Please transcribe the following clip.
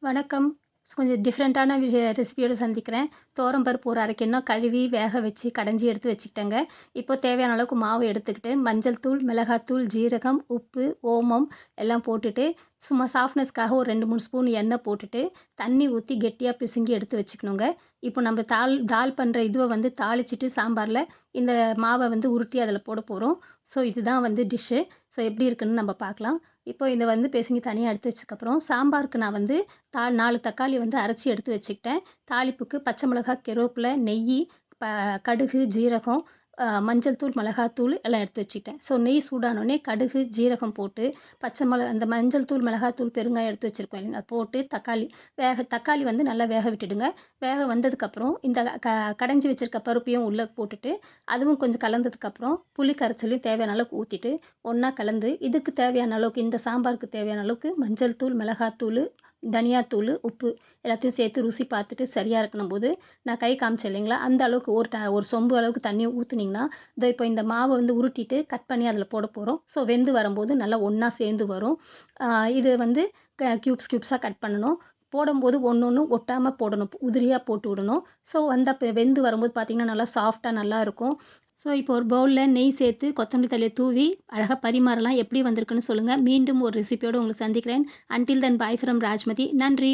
வணக்கம். கொஞ்சம் டிஃப்ரெண்ட்டான ரெசிபியோட சந்திக்கிறேன். துவரம்பருப்பு ஒரு 1/2 கிண்ணம் கழுவி, வேக வச்சு, கடைஞ்சி எடுத்து வச்சுக்கிட்டேங்க. இப்போ தேவையான அளவுக்கு மாவு எடுத்துக்கிட்டு, மஞ்சள் தூள், மிளகாத்தூள், ஜீரகம், உப்பு, ஓமம் எல்லாம் போட்டுட்டு, சும்மா சாஃப்ட்னஸ்க்காக ஒரு 2, 3 ஸ்பூன் எண்ணெய் போட்டுட்டு, தண்ணி ஊத்தி கெட்டியா பிசைஞ்சு எடுத்து வச்சுக்கணுங்க. இப்போ நம்ம தால் பண்ற இதுவ வந்து தாளிச்சுட்டு சாம்பார்ல இந்த மாவ வந்து உருட்டி அதில போட போறோம். ஸோ இதுதான் வந்து டிஷ்ஷு. ஸோ எப்படி இருக்குன்னு நம்ம பார்க்கலாம். இப்போ இத வந்து பெசஞ்சு தனியா எடுத்து வச்சதுக்கப்புறம், சாம்பாருக்கு நான் வந்து 4 தக்காளி வந்து அரைச்சி எடுத்து வச்சுக்கிட்டேன். தாளிப்புக்கு பச்சை மிளகாய், கருவேப்பிலை, நெய்யி, கடுகு, ஜீரகம், மஞ்சள் தூள், மிளகாத்தூள் எல்லாம் எடுத்து வச்சுக்கிட்டேன். ஸோ நெய் சூடானோனே கடுகு, ஜீரகம் போட்டு, அந்த மஞ்சள் தூள், மிளகாத்தூள், பெருங்காயம் எடுத்து வச்சிருக்கோம் இல்லைங்களா, போட்டு தக்காளி வந்து நல்லா வேக விட்டுடுங்க. வேக வந்ததுக்கப்புறம் இந்த கடைஞ்சி வச்சிருக்க பருப்பையும் உள்ள போட்டுட்டு, அதுவும் கொஞ்சம் கலந்ததுக்கப்புறம் புளி கரைசலையும் தேவையான அளவுக்கு ஊத்திட்டு, ஒண்ணா கலந்து இதுக்கு தேவையான அளவுக்கு இந்த சாம்பாருக்கு தேவையான அளவுக்கு மஞ்சள் தூள், மிளகாத்தூளு, தனியாத்தூளு, உப்பு எல்லாத்தையும் சேர்த்து ருசி பார்த்துட்டு சரியா இருக்கணும்போது, நான் கை காமிச்சேன் இல்லைங்களா, அந்த அளவுக்கு ஒரு சொம்பு அளவுக்கு தண்ணி ஊத்துனீங்கன்னா, இப்போ இந்த மாவ வந்து உருட்டிட்டு கட் பண்ணி அதில போட போறோம். ஸோ வெந்து வரும்போது நல்லா ஒண்ணா சேர்ந்து வரும். இது வந்து கியூப்ஸா கட் பண்ணணும். போடும்போது ஒண்ணொண்ணும் ஒட்டாம போடணும். உதிரியா போட்டு விடணும். ஸோ வெந்து வரும்போது பார்த்தீங்கன்னா, நல்லா சாஃப்ட்டா நல்லாயிருக்கும். ஸோ இப்போ ஒரு பவுல்ல நெய் சேர்த்து கொத்தமல்லி தழைய தூவி அழகா பரிமாறலாம். எப்படி வந்திருக்குன்னு சொல்லுங்க. மீண்டும் ஒரு ரெசிபியோட உங்கள சந்திக்கிறேன். Until then bye from Rajmathi. நன்றி.